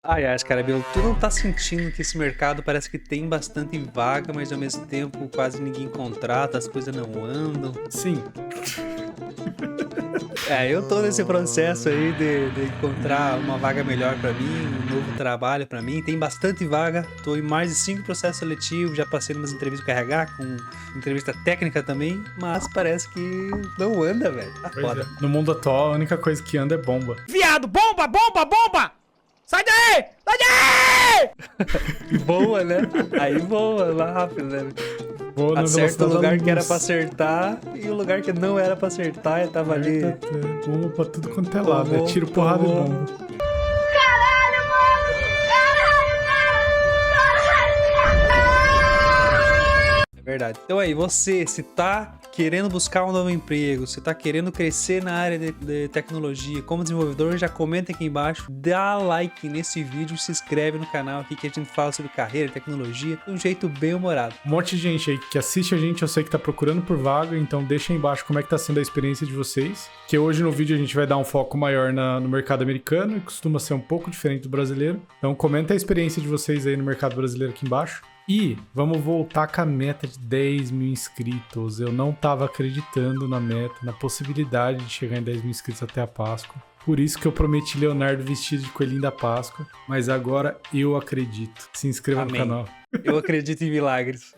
Aliás, cara, Bill, tu não tá sentindo que esse mercado parece que tem bastante vaga, mas ao mesmo tempo quase ninguém contrata, as coisas não andam? Sim. Eu tô nesse processo aí de encontrar uma vaga melhor pra mim, um novo trabalho pra mim. Tem bastante vaga, tô em mais de 5 processos seletivos, já passei umas entrevistas com RH, com entrevista técnica também, mas parece que não anda, velho. Tá Pois foda. é. No mundo atual, a única coisa que anda é bomba. Viado, bomba, bomba, bomba! Sai daí! Sai daí! Boa, né? Aí boa, lá rápido, né? Vou na Acerta o velocidade da lugar que era luz. pra acertar e o lugar que não era pra acertar e tava ali. Bomba pra tudo quanto é lado. Tomou, É tiro, porrada e tomou. bomba. Caralho, mano! É verdade. Então aí, você, se tá querendo buscar um novo emprego, se tá querendo crescer na área de tecnologia como desenvolvedor, já comenta aqui embaixo, dá like nesse vídeo, se inscreve no canal aqui que a gente fala sobre carreira, tecnologia, de um jeito bem humorado. Um monte de gente aí que assiste a gente, eu sei que tá procurando por vaga, então deixa aí embaixo como é que tá sendo a experiência de vocês. Que hoje no vídeo a gente vai dar um foco maior no mercado americano e costuma ser um pouco diferente do brasileiro. Então comenta a experiência de vocês aí no mercado brasileiro aqui embaixo. E vamos voltar com a meta de 10 mil inscritos. Eu não tava acreditando na meta, na possibilidade de chegar em 10 mil inscritos até a Páscoa. Por isso que eu prometi Leonardo vestido de coelhinho da Páscoa. Mas agora eu acredito. Se inscreva Amém. no canal. Eu acredito em milagres.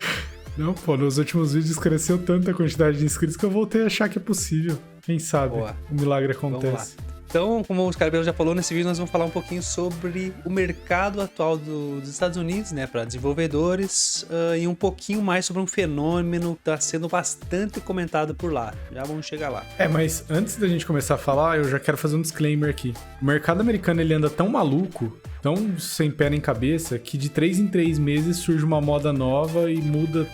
Não, pô, nos últimos vídeos cresceu tanta quantidade de inscritos que eu voltei a achar que é possível. Quem sabe Boa. o milagre Vamos acontece. Então, como o Scarabello já falou, nesse vídeo nós vamos falar um pouquinho sobre o mercado atual dos Estados Unidos, né, para desenvolvedores, e um pouquinho mais sobre um fenômeno que está sendo bastante comentado por lá. Já vamos chegar lá. Mas antes da gente começar a falar, eu já quero fazer um disclaimer aqui. O mercado americano, ele anda tão maluco, tão sem pé nem cabeça, que de 3 em 3 meses surge uma moda nova e muda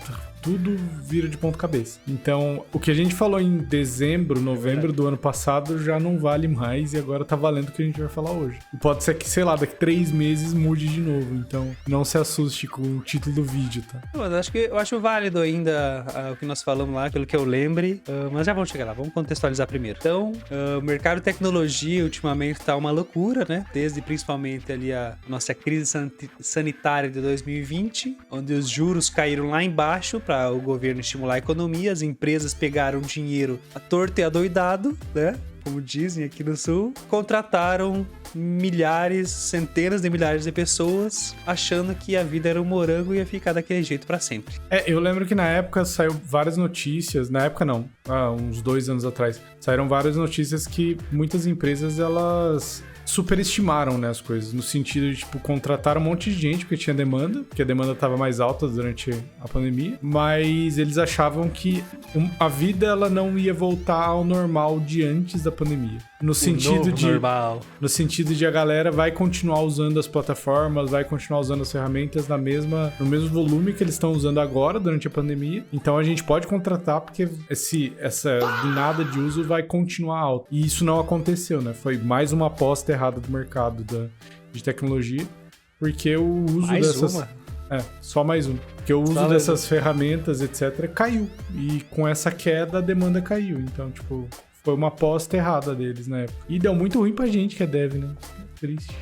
tudo, vira de ponta cabeça. Então, o que a gente falou em dezembro, novembro do ano passado já não vale mais e agora tá valendo o que a gente vai falar hoje. E pode ser que, sei lá, daqui 3 meses mude de novo. Então, não se assuste com o título do vídeo, tá? Mas eu acho válido ainda o que nós falamos lá, pelo que eu lembre, mas já vamos chegar lá, vamos contextualizar primeiro. Então, o mercado de tecnologia ultimamente tá uma loucura, né? Desde principalmente ali a nossa crise sanitária de 2020, onde os juros caíram lá embaixo para o governo estimular a economia, as empresas pegaram dinheiro à torta e adoidado, né? Como dizem aqui no Sul, contrataram milhares, centenas de milhares de pessoas, achando que a vida era um morango e ia ficar daquele jeito para sempre. Eu lembro que na época saiu várias notícias, na época não, uns 2 anos atrás, saíram várias notícias que muitas empresas, elas superestimaram, né, as coisas, no sentido de, tipo, contratar um monte de gente porque tinha demanda, porque a demanda estava mais alta durante a pandemia, mas eles achavam que a vida, ela não ia voltar ao normal de antes da pandemia. No sentido de a galera vai continuar usando as plataformas, vai continuar usando as ferramentas no mesmo volume que eles estão usando agora durante a pandemia. Então a gente pode contratar porque essa guinada de uso vai continuar alta. E isso não aconteceu, né? Foi mais uma aposta errada do mercado de tecnologia, porque o uso só mais um. Porque o uso dessas ferramentas, etc., caiu. E com essa queda, a demanda caiu. Então, tipo, foi uma aposta errada deles na época. E deu muito ruim pra gente que é dev, né? Triste.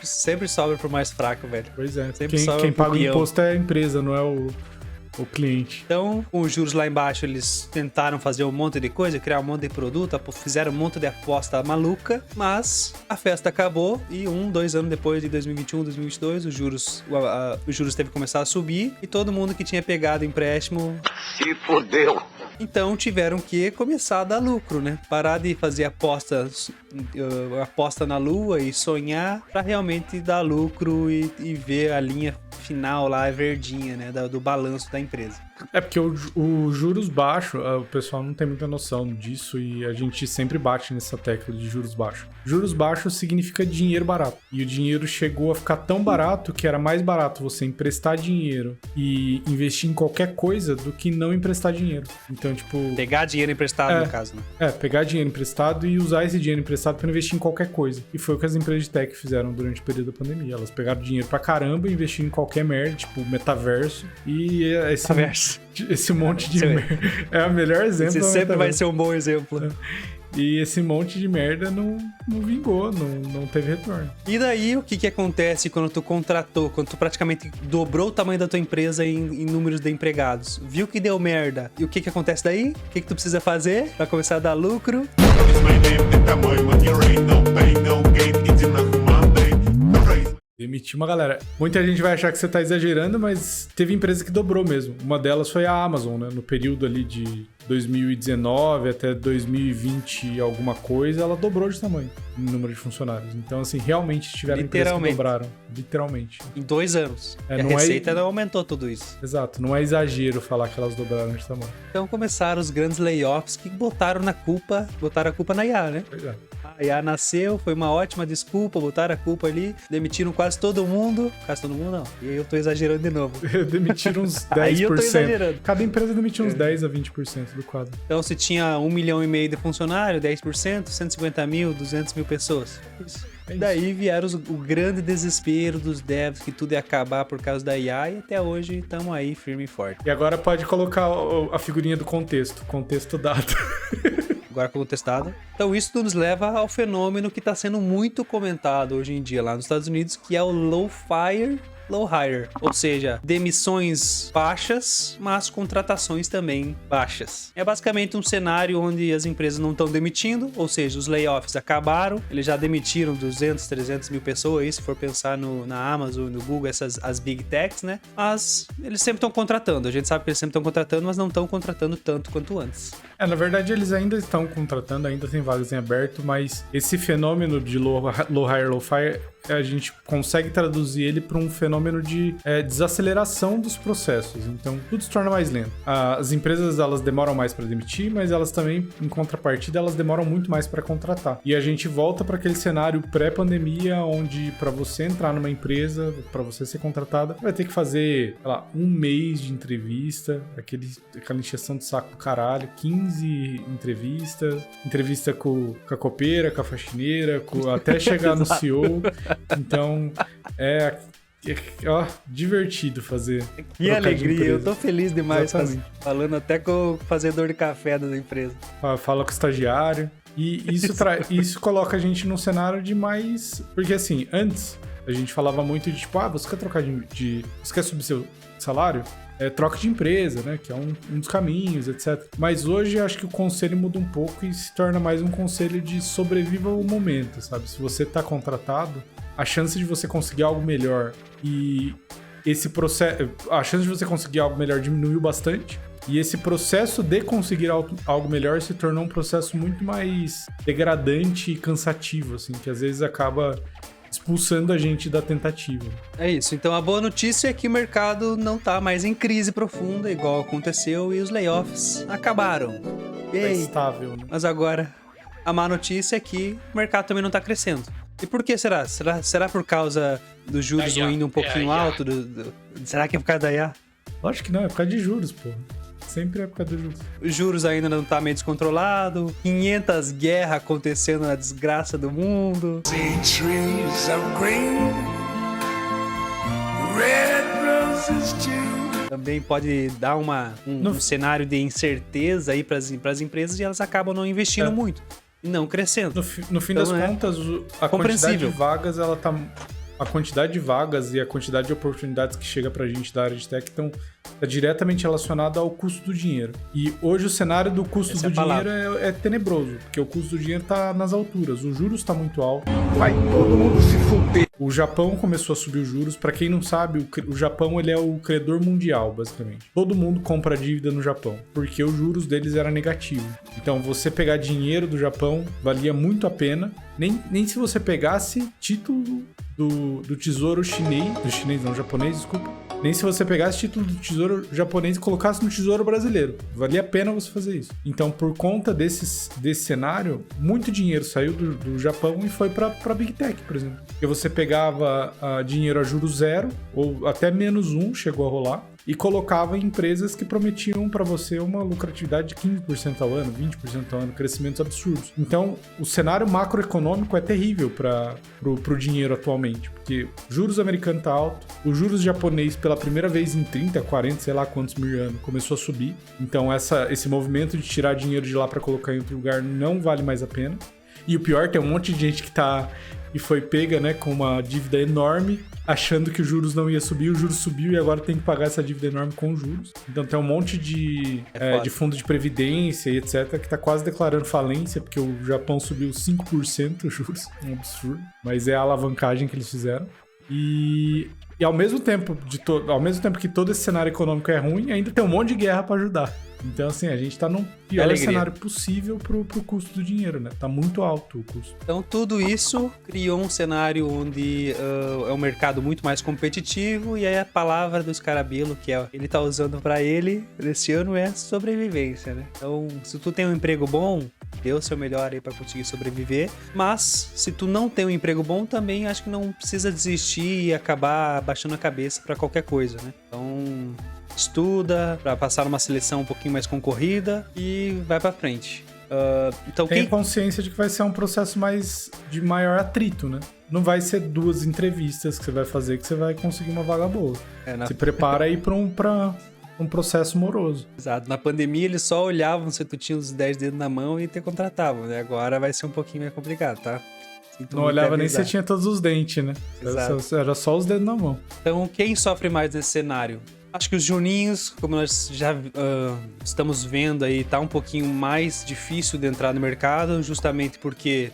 Sempre sobra pro mais fraco, velho. Pois é. Sempre Quem paga o peão. imposto é a empresa, não é o cliente. Então, com os juros lá embaixo, eles tentaram fazer um monte de coisa, criar um monte de produto, fizeram um monte de aposta maluca, mas a festa acabou e 2 anos depois de 2021, 2022, os juros teve que começar a subir e todo mundo que tinha pegado empréstimo se fodeu. Então tiveram que começar a dar lucro, né? Parar de fazer aposta na lua e sonhar para realmente dar lucro e ver a linha final lá verdinha, né? Do balanço da empresa. É porque o juros baixo, o pessoal não tem muita noção disso e a gente sempre bate nessa tecla de juros baixos. Juros baixos significa dinheiro barato. E o dinheiro chegou a ficar tão barato que era mais barato você emprestar dinheiro e investir em qualquer coisa do que não emprestar dinheiro. Então, tipo... Pegar dinheiro emprestado, no caso, né? Pegar dinheiro emprestado e usar esse dinheiro emprestado para investir em qualquer coisa. E foi o que as empresas de tech fizeram durante o período da pandemia. Elas pegaram dinheiro pra caramba e investiram em qualquer merda, tipo metaverso. E esse monte de merda. É o melhor exemplo. Você sempre vai ser um bom exemplo. E esse monte de merda não vingou, não teve retorno. E daí, o que acontece quando tu contratou, quando tu praticamente dobrou o tamanho da tua empresa em números de empregados? Viu que deu merda. E o que acontece daí? O que tu precisa fazer pra começar a dar lucro? Demitir uma galera. Muita gente vai achar que você tá exagerando, mas teve empresa que dobrou mesmo. Uma delas foi a Amazon, né? No período ali de 2019 até 2020 alguma coisa, ela dobrou de tamanho no número de funcionários. Então, assim, realmente tiveram empresas que dobraram. Literalmente. Em 2 anos. E a não receita não aumentou tudo isso. Exato. Não é exagero falar que elas dobraram de tamanho. Então começaram os grandes layoffs que botaram a culpa na IA, né? Pois é. A IA nasceu, foi uma ótima desculpa, botaram a culpa ali, demitiram quase todo mundo. Quase todo mundo não. E aí eu tô exagerando de novo. Demitiram uns 10%. Aí eu tô exagerando. Cada empresa demitiu uns 10 a 20% do quadro. Então se tinha 1,5 milhão de funcionários, 10%, 150 mil, 200 mil pessoas. Isso. É isso. Daí vieram o grande desespero dos devs, que tudo ia acabar por causa da IA, e até hoje estamos aí firme e forte. E agora pode colocar a figurinha do contexto dado. Agora contestado. Então isso nos leva ao fenômeno que está sendo muito comentado hoje em dia lá nos Estados Unidos, que é o low fire, low hire, ou seja, demissões baixas, mas contratações também baixas. É basicamente um cenário onde as empresas não estão demitindo, ou seja, os layoffs acabaram, eles já demitiram 200, 300 mil pessoas aí, se for pensar na Amazon, no Google, as big techs, né? Mas eles sempre estão contratando, a gente sabe que eles sempre estão contratando, mas não estão contratando tanto quanto antes. Na verdade eles ainda estão contratando, ainda tem vagas em aberto, mas esse fenômeno de low hire, low fire, a gente consegue traduzir ele para um fenômeno de desaceleração dos processos. Então, tudo se torna mais lento. As empresas, elas demoram mais para demitir, mas elas também, em contrapartida, elas demoram muito mais para contratar. E a gente volta para aquele cenário pré-pandemia, onde para você entrar numa empresa, para você ser contratada, vai ter que fazer, sei lá, 1 mês de entrevista, aquela encheção de saco do caralho, 15 entrevistas, entrevista com a copeira, com a faxineira, até chegar no CEO. Então, divertido fazer. Que alegria, eu tô feliz demais falando até com o fazedor de café da empresa. Fala com o estagiário. E isso coloca a gente num cenário de mais... Porque assim, antes a gente falava muito de tipo, você quer trocar você quer subir seu salário? Troca de empresa, né? Que é um dos caminhos, etc. Mas hoje acho que o conselho muda um pouco e se torna mais um conselho de sobreviva o momento, sabe? Se você tá contratado, a chance de você conseguir algo melhor e esse processo... A chance de você conseguir algo melhor diminuiu bastante. E esse processo de conseguir algo melhor se tornou um processo muito mais degradante e cansativo, assim, que às vezes acaba expulsando a gente da tentativa. É isso. Então a boa notícia é que o mercado não tá mais em crise profunda, igual aconteceu, e os layoffs acabaram. É estável, né? Mas agora, a má notícia é que o mercado também não tá crescendo. E por que será? Será por causa dos juros indo um pouquinho alto? Será que é por causa da IA? Lógico que não, é por causa de juros, pô. Sempre é por causa dos juros. Os juros ainda não tá meio descontrolado, 500 guerras acontecendo na desgraça do mundo. Também pode dar um cenário de incerteza aí pras empresas e elas acabam não investindo muito. Não crescendo. No fim das contas, a quantidade de vagas, ela tá... A quantidade de vagas e a quantidade de oportunidades que chega pra gente da área de tech tá diretamente relacionada ao custo do dinheiro. E hoje o cenário do custo do dinheiro é tenebroso, porque o custo do dinheiro tá nas alturas. O juros tá muito alto. Vai todo mundo se fuder. O Japão começou a subir os juros. Pra quem não sabe, o Japão ele é o credor mundial, basicamente. Todo mundo compra dívida no Japão, porque os juros deles era negativo. Então, você pegar dinheiro do Japão valia muito a pena. Nem se você pegasse título do tesouro japonês, desculpa. Nem se você pegasse título do tesouro japonês e colocasse no tesouro brasileiro. Valia a pena você fazer isso. Então, por conta desse cenário, muito dinheiro saiu do Japão e foi pra Big Tech, por exemplo. Porque você pegava dinheiro a juros zero, ou até -1 chegou a rolar. e colocava em empresas que prometiam para você uma lucratividade de 15% ao ano, 20% ao ano, crescimentos absurdos. Então, o cenário macroeconômico é terrível para o dinheiro atualmente, porque juros americanos tá alto, os juros japonês pela primeira vez em 30, 40, sei lá quantos mil anos, começou a subir. Então, esse movimento de tirar dinheiro de lá para colocar em outro lugar não vale mais a pena. E o pior, tem um monte de gente que foi pega, né, com uma dívida enorme, achando que os juros não ia subir, o juros subiu e agora tem que pagar essa dívida enorme com juros. Então tem um monte de fundo de previdência e etc, que tá quase declarando falência, porque o Japão subiu 5% os juros, um absurdo, mas é a alavancagem que eles fizeram. E ao mesmo tempo que todo esse cenário econômico é ruim, ainda tem um monte de guerra para ajudar. Então, assim, a gente tá num pior cenário possível pro custo do dinheiro, né? Tá muito alto o custo. Então, tudo isso criou um cenário onde é um mercado muito mais competitivo, e aí a palavra do Scarabello, que ele tá usando pra ele nesse ano, é sobrevivência, né? Então, se tu tem um emprego bom, dê o seu melhor aí pra conseguir sobreviver, mas se tu não tem um emprego bom, também acho que não precisa desistir e acabar baixando a cabeça pra qualquer coisa, né? Então, estuda para passar numa seleção um pouquinho mais concorrida e vai para frente. Então, tem consciência de que vai ser um processo de maior atrito, né? Não vai ser 2 entrevistas que você vai fazer que você vai conseguir uma vaga boa. Se prepara aí para um processo moroso. Exato. Na pandemia eles só olhavam se tu tinha os 10 dedos na mão e te contratavam, né? Agora vai ser um pouquinho mais complicado, tá? Não olhava nem se você tinha todos os dentes, né? Era só os dedos na mão. Então, quem sofre mais nesse cenário? Acho que os juninhos, como nós já estamos vendo aí, tá um pouquinho mais difícil de entrar no mercado, justamente porque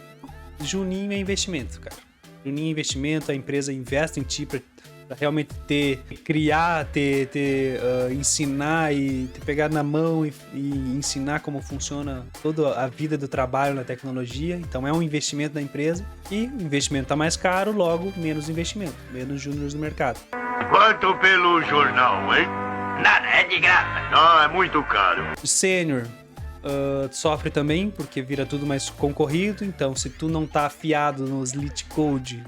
juninho é investimento, cara. Juninho é investimento, a empresa investe em ti pra realmente criar, ensinar e te pegar na mão e ensinar como funciona toda a vida do trabalho na tecnologia. Então é um investimento da empresa e o investimento tá mais caro, logo menos investimento, menos júniores no mercado. Quanto pelo jornal, hein? Nada, é de graça. Não, é muito caro. O sênior sofre também, porque vira tudo mais concorrido. Então, se tu não tá afiado nos lead code,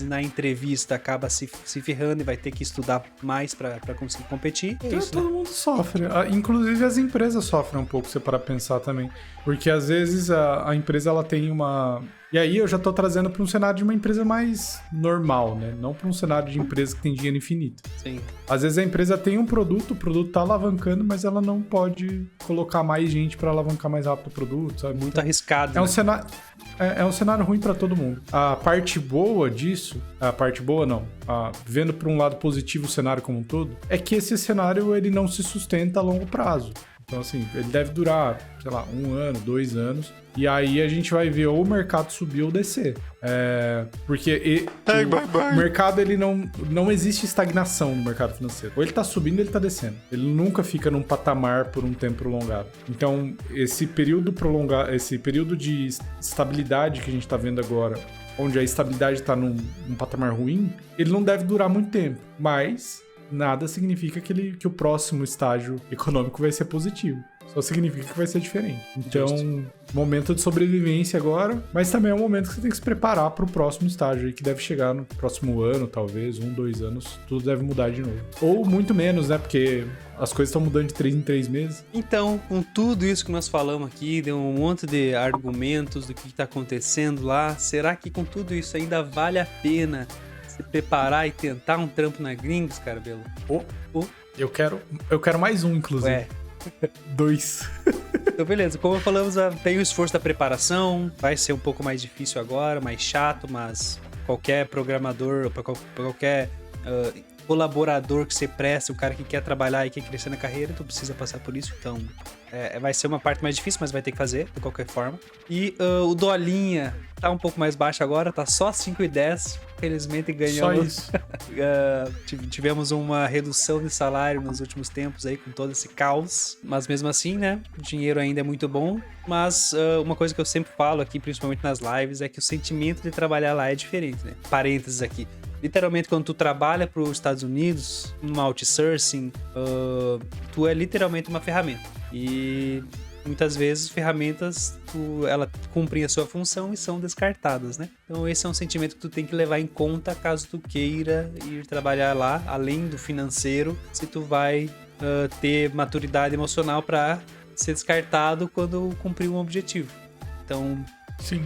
na entrevista, acaba se ferrando e vai ter que estudar mais pra conseguir competir. É isso, todo mundo sofre. Inclusive, as empresas sofrem um pouco, se para pensar também. Porque, às vezes, a empresa ela tem uma... E aí eu já tô trazendo para um cenário de uma empresa mais normal, né? Não para um cenário de empresa que tem dinheiro infinito. Sim. Às vezes a empresa tem um produto, o produto tá alavancando, mas ela não pode colocar mais gente para alavancar mais rápido o produto, sabe? Muito arriscado. É um cenário ruim para todo mundo. A parte boa disso, vendo por um lado positivo o cenário como um todo, é que esse cenário ele não se sustenta a longo prazo. Então, assim, ele deve durar, sei lá, 1 ano, 2 anos. E aí a gente vai ver ou o mercado subir ou descer. Porque o mercado, ele não existe estagnação no mercado financeiro. Ou ele tá subindo ou ele tá descendo. Ele nunca fica num patamar por um tempo prolongado. Então, esse período de estabilidade que a gente tá vendo agora, onde a estabilidade tá num patamar ruim, ele não deve durar muito tempo. Mas nada significa que o próximo estágio econômico vai ser positivo. Só significa que vai ser diferente. Então, momento de sobrevivência agora, mas também é um momento que você tem que se preparar para o próximo estágio aí, que deve chegar no próximo ano, talvez, 1, 2 anos, tudo deve mudar de novo. Ou muito menos, né? Porque as coisas estão mudando de 3 em 3 meses. Então, com tudo isso que nós falamos aqui, deu um monte de argumentos do que está acontecendo lá, será que com tudo isso ainda vale a pena se preparar e tentar um trampo na gringa, Scarabello? Eu quero mais um, inclusive. Ué. 2. Então, beleza. Como falamos, tem o esforço da preparação, vai ser um pouco mais difícil agora, mais chato, mas qualquer programador, qualquer colaborador que você preste, o cara que quer trabalhar e quer crescer na carreira, tu precisa passar por isso. Então, vai ser uma parte mais difícil, mas vai ter que fazer, de qualquer forma. E o Dolinha tá um pouco mais baixo agora, tá só 5,10. Felizmente ganhamos. Só isso. Tivemos uma redução de salário nos últimos tempos aí, com todo esse caos. Mas mesmo assim, né? O dinheiro ainda é muito bom. Mas uma coisa que eu sempre falo aqui, principalmente nas lives, é que o sentimento de trabalhar lá é diferente, né? Parênteses aqui. Literalmente, quando tu trabalha para os Estados Unidos, no outsourcing, tu é literalmente uma ferramenta. E muitas vezes ferramentas, ela cumprem a sua função e são descartadas, né? Então esse é um sentimento que tu tem que levar em conta caso tu queira ir trabalhar lá, além do financeiro, se tu vai ter maturidade emocional para ser descartado quando cumprir um objetivo. Então, Sim.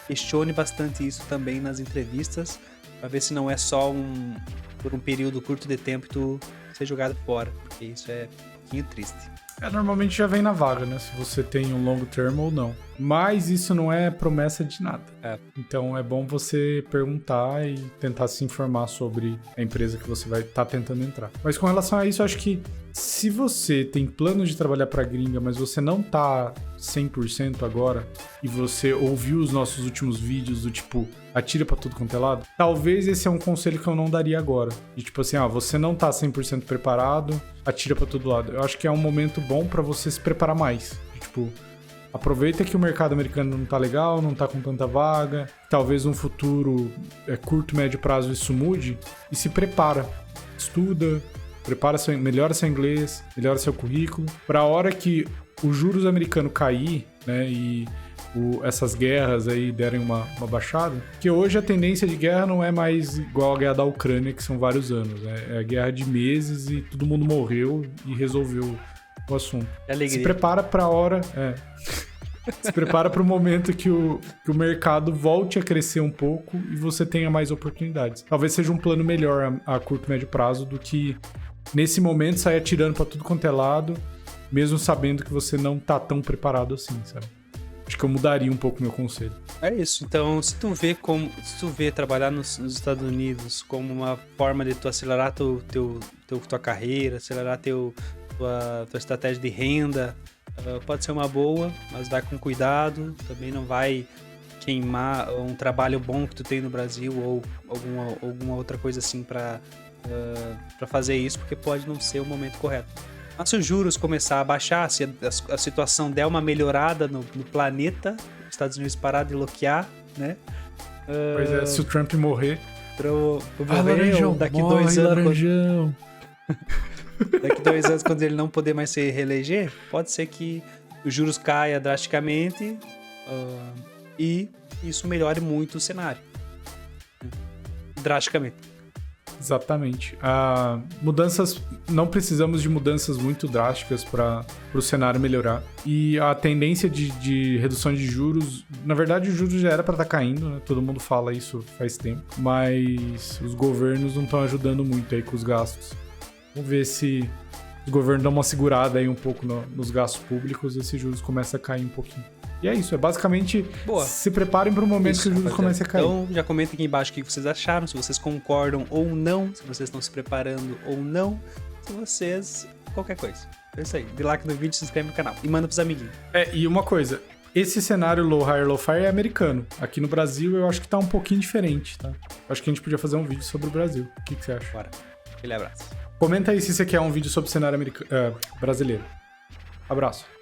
questione bastante isso também nas entrevistas, para ver se não é só por um período curto de tempo tu ser jogado fora, porque isso é um pouquinho triste. Normalmente já vem na vaga, né? Se você tem um longo termo ou não. Mas isso não é promessa de nada. Então é bom você perguntar e tentar se informar sobre a empresa que você vai estar tentando entrar. Mas com relação a isso, eu acho que se você tem planos de trabalhar para gringa, mas você não tá 100% agora, e você ouviu os nossos últimos vídeos do tipo, atira pra tudo quanto é lado, talvez esse é um conselho que eu não daria agora. De tipo assim, você não tá 100% preparado, atira pra todo lado. Eu acho que é um momento bom pra você se preparar mais. De, tipo, aproveita que o mercado americano não tá legal, não tá com tanta vaga, talvez um futuro curto, médio prazo isso mude, e se prepara. Estuda, melhora seu inglês, melhora seu currículo, pra hora que os juros americanos cair, né, e essas guerras aí derem uma baixada, que hoje a tendência de guerra não é mais igual a guerra da Ucrânia, que são vários anos, né? É guerra de meses e todo mundo morreu e resolveu o assunto. Se prepara pra hora... Se prepara para o momento que o mercado volte a crescer um pouco e você tenha mais oportunidades. Talvez seja um plano melhor a curto e médio prazo do que, nesse momento, sair atirando para tudo quanto é lado, mesmo sabendo que você não tá tão preparado assim, sabe? Acho que eu mudaria um pouco o meu conselho. É isso. Então, se tu vê trabalhar nos Estados Unidos como uma forma de tu acelerar tua carreira, acelerar tua estratégia de renda, pode ser uma boa, mas vai com cuidado. Também não vai queimar um trabalho bom que tu tem no Brasil ou alguma outra coisa assim para fazer isso, porque pode não ser o momento correto. Mas se os juros começar a baixar, se a situação der uma melhorada no planeta, os Estados Unidos parar de bloquear, né? Pois é, se o Trump morrer... Laranjão, daqui morre, 2 anos... Laranjão. Daqui 2 anos, quando ele não poder mais se reeleger, pode ser que os juros caia drasticamente e isso melhore muito o cenário. Drasticamente. Exatamente. Não precisamos de mudanças muito drásticas para o cenário melhorar. E a tendência de redução de juros, na verdade o juros já era para estar caindo, né? Todo mundo fala isso faz tempo, mas os governos não estão ajudando muito aí com os gastos. Vamos ver se os governos dão uma segurada aí um pouco nos gastos públicos e esses juros começam a cair um pouquinho. E é isso, basicamente se preparem para o momento que os juros comecem a cair. Então já comentem aqui embaixo o que vocês acharam, se vocês concordam ou não, se vocês estão se preparando ou não, se vocês... qualquer coisa. É isso aí, dê like no vídeo, se inscreve no canal e manda pros amiguinhos. E uma coisa, esse cenário low hire, low fire é americano. Aqui no Brasil eu acho que tá um pouquinho diferente, tá? Acho que a gente podia fazer um vídeo sobre o Brasil. O que você acha? Bora, aquele abraço. Comenta aí se você quer um vídeo sobre o cenário brasileiro. Abraço.